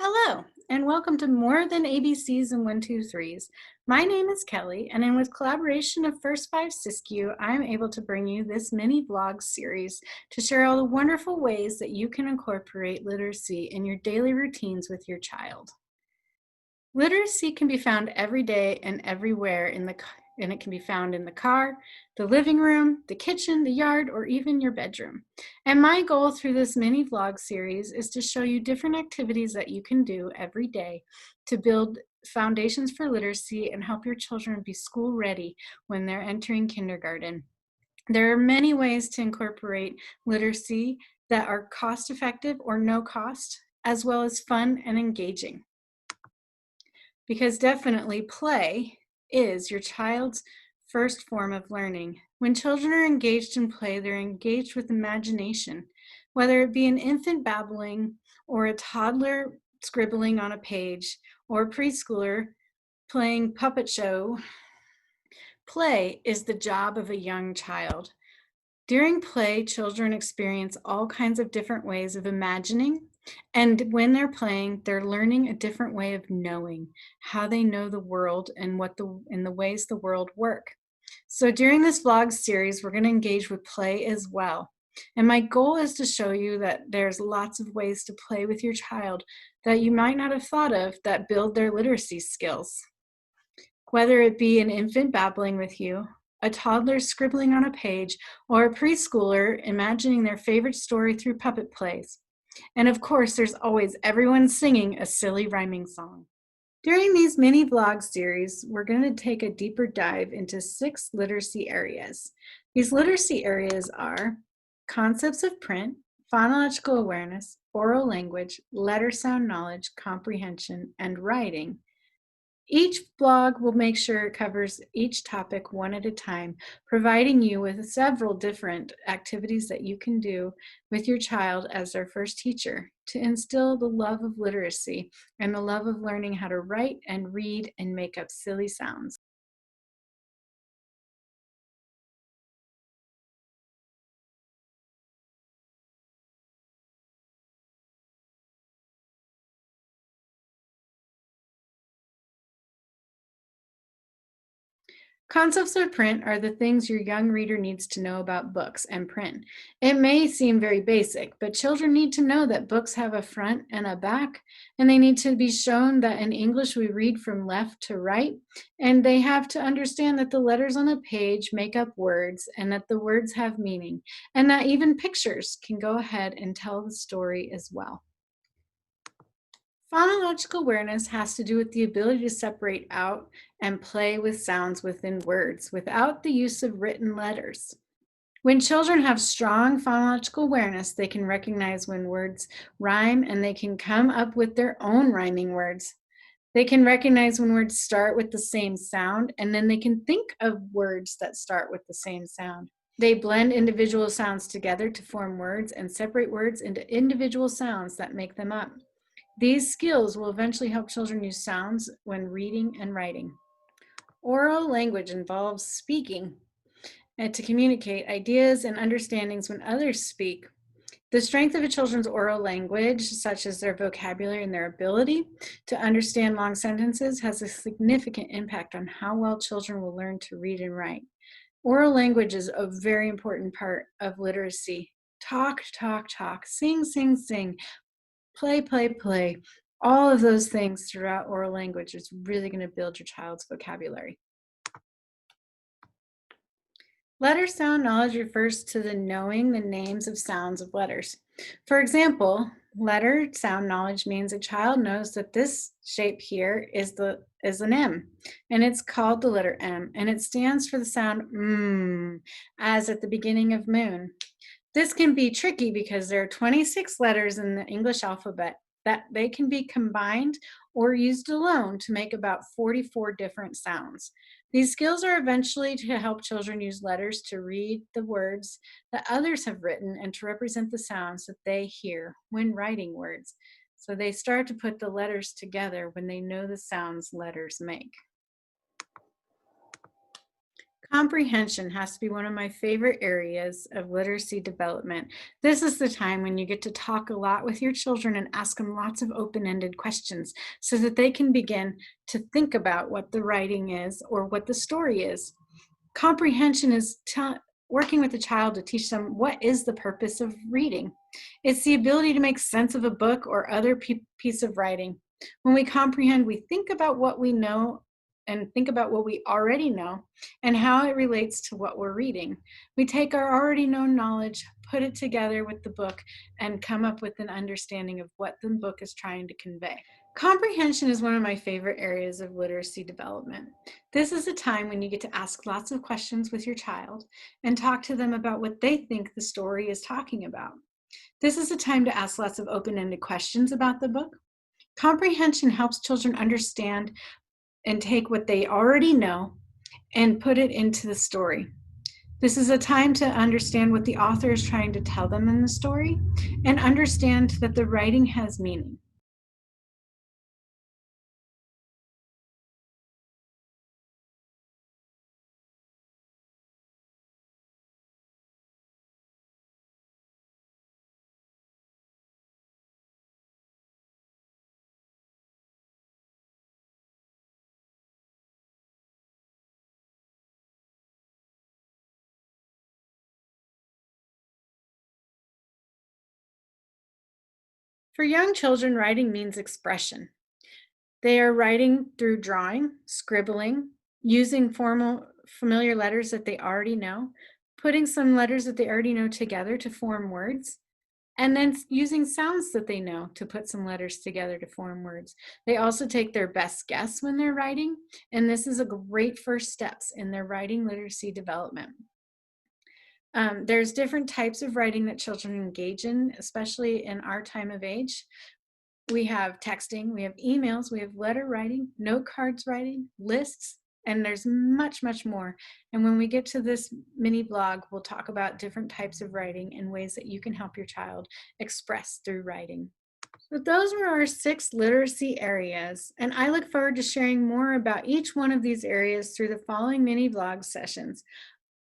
Hello, and welcome to More Than ABCs and 123's. My name is Kelly, and in with collaboration of First 5 Siskiyou, I'm able to bring you this mini vlog series to share all the wonderful ways that you can incorporate literacy in your daily routines with your child. Literacy can be found every day and everywhere and it can be found in the car, the living room, the kitchen, the yard, or even your bedroom. And my goal through this mini vlog series is to show you different activities that you can do every day to build foundations for literacy and help your children be school ready when they're entering kindergarten. There are many ways to incorporate literacy that are cost effective or no cost, as well as fun and engaging. Because definitely play is your child's first form of learning. When children are engaged in play, they're engaged with imagination, whether it be an infant babbling or a toddler scribbling on a page or a preschooler playing puppet show. Play is the job of a young child. During play, children experience all kinds of different ways of imagining, and when they're playing, they're learning a different way of knowing, how they know the world and the ways the world work. So during this vlog series, we're going to engage with play as well. And my goal is to show you that there's lots of ways to play with your child that you might not have thought of that build their literacy skills. Whether it be an infant babbling with you, a toddler scribbling on a page, or a preschooler imagining their favorite story through puppet plays. And of course, there's always everyone singing a silly rhyming song. During these mini vlog series, we're going to take a deeper dive into 6 literacy areas. These literacy areas are concepts of print, phonological awareness, oral language, letter sound knowledge, comprehension, and writing. Each blog will make sure it covers each topic one at a time, providing you with several different activities that you can do with your child as their first teacher to instill the love of literacy and the love of learning how to write and read and make up silly sounds. Concepts of print are the things your young reader needs to know about books and print. It may seem very basic, but children need to know that books have a front and a back, and they need to be shown that in English we read from left to right, and they have to understand that the letters on a page make up words and that the words have meaning, and that even pictures can go ahead and tell the story as well. Phonological awareness has to do with the ability to separate out and play with sounds within words without the use of written letters. When children have strong phonological awareness, they can recognize when words rhyme and they can come up with their own rhyming words. They can recognize when words start with the same sound, and then they can think of words that start with the same sound. They blend individual sounds together to form words and separate words into individual sounds that make them up. These skills will eventually help children use sounds when reading and writing. Oral language involves speaking and to communicate ideas and understandings when others speak. The strength of a children's oral language, such as their vocabulary and their ability to understand long sentences, has a significant impact on how well children will learn to read and write. Oral language is a very important part of literacy. Talk, talk, talk, sing, sing, sing, play, play, play. All of those things throughout oral language is really going to build your child's vocabulary. Letter sound knowledge refers to the knowing the names of sounds of letters. For example, letter sound knowledge means a child knows that this shape here is an M, and it's called the letter M, and it stands for the sound as at the beginning of moon. This can be tricky because there are 26 letters in the English alphabet that they can be combined or used alone to make about 44 different sounds. These skills are eventually to help children use letters to read the words that others have written and to represent the sounds that they hear when writing words. So they start to put the letters together when they know the sounds letters make. Comprehension has to be one of my favorite areas of literacy development. This is the time when you get to talk a lot with your children and ask them lots of open-ended questions so that they can begin to think about what the writing is or what the story is. Comprehension is working with the child to teach them what is the purpose of reading. It's the ability to make sense of a book or other piece of writing. When we comprehend, we think about what we know and think about what we already know and how it relates to what we're reading. We take our already known knowledge, put it together with the book, and come up with an understanding of what the book is trying to convey. Comprehension is one of my favorite areas of literacy development. This is a time when you get to ask lots of questions with your child and talk to them about what they think the story is talking about. This is a time to ask lots of open-ended questions about the book. Comprehension helps children understand and take what they already know and put it into the story. This is a time to understand what the author is trying to tell them in the story and understand that the writing has meaning. For young children, writing means expression. They are writing through drawing, scribbling, using formal, familiar letters that they already know, putting some letters that they already know together to form words, and then using sounds that they know to put some letters together to form words. They also take their best guess when they're writing, and this is a great first steps in their writing literacy development. There's different types of writing that children engage in, especially in our time of age. We have texting, we have emails, we have letter writing, note cards writing, lists, and there's much, much more. And when we get to this mini blog, we'll talk about different types of writing and ways that you can help your child express through writing. So those were our 6 literacy areas, and I look forward to sharing more about each one of these areas through the following mini vlog sessions.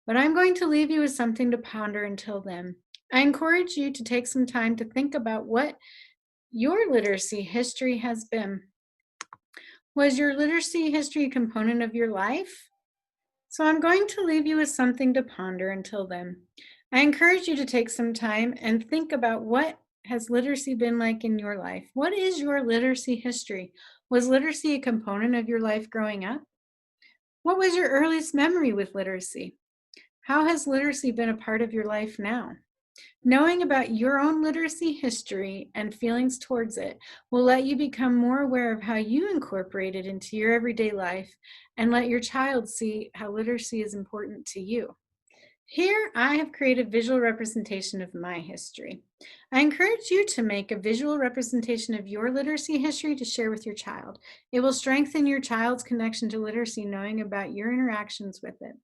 But I'm going to leave you with something to ponder until then. I encourage you to take some time to think about what your literacy history has been. Was your literacy history a component of your life? So I'm going to leave you with something to ponder until then. I encourage you to take some time and think about what has literacy been like in your life? What is your literacy history? Was literacy a component of your life growing up? What was your earliest memory with literacy? How has literacy been a part of your life now? Knowing about your own literacy history and feelings towards it will let you become more aware of how you incorporate it into your everyday life and let your child see how literacy is important to you. Here, I have created a visual representation of my history. I encourage you to make a visual representation of your literacy history to share with your child. It will strengthen your child's connection to literacy knowing about your interactions with it.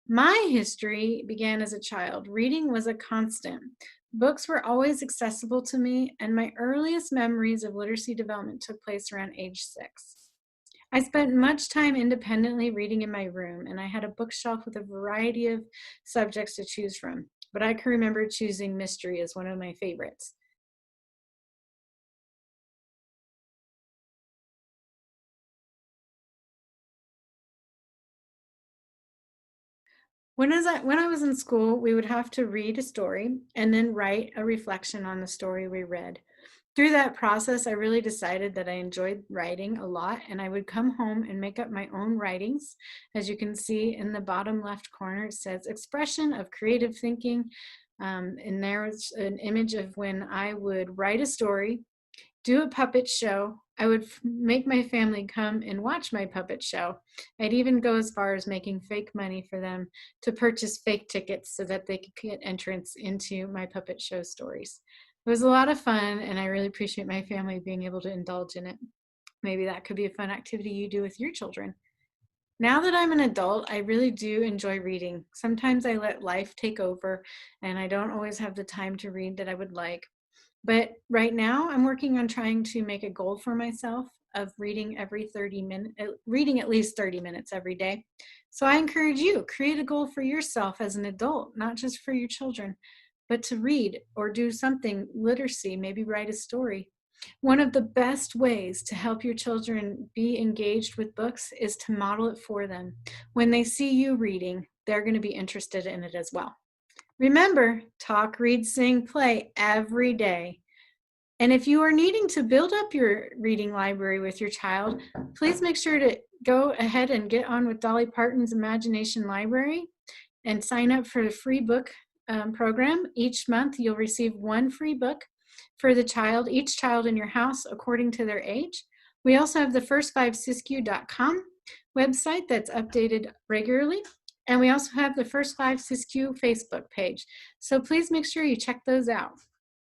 My history began as a child. Reading was a constant. Books were always accessible to me, and my earliest memories of literacy development took place around age 6. I spent much time independently reading in my room, and I had a bookshelf with a variety of subjects to choose from, but I can remember choosing mystery as one of my favorites. When I was in school, we would have to read a story and then write a reflection on the story we read. Through that process, I really decided that I enjoyed writing a lot, and I would come home and make up my own writings. As you can see in the bottom left corner, it says expression of creative thinking. And there's an image of when I would write a story, do a puppet show. I would make my family come and watch my puppet show. I'd even go as far as making fake money for them to purchase fake tickets so that they could get entrance into my puppet show stories. It was a lot of fun, and I really appreciate my family being able to indulge in it. Maybe that could be a fun activity you do with your children. Now that I'm an adult, I really do enjoy reading. Sometimes I let life take over, and I don't always have the time to read that I would like. But right now, I'm working on trying to make a goal for myself of reading reading at least 30 minutes every day. So I encourage you, create a goal for yourself as an adult, not just for your children, but to read or do something literacy, maybe write a story. One of the best ways to help your children be engaged with books is to model it for them. When they see you reading, they're going to be interested in it as well. Remember, talk, read, sing, play every day. And if you are needing to build up your reading library with your child, please make sure to go ahead and get on with Dolly Parton's Imagination Library and sign up for the free book program. Each month you'll receive one free book for each child in your house according to their age. We also have the first5sisq.com website that's updated regularly. And we also have the First 5 Siskiyou Facebook page. So please make sure you check those out.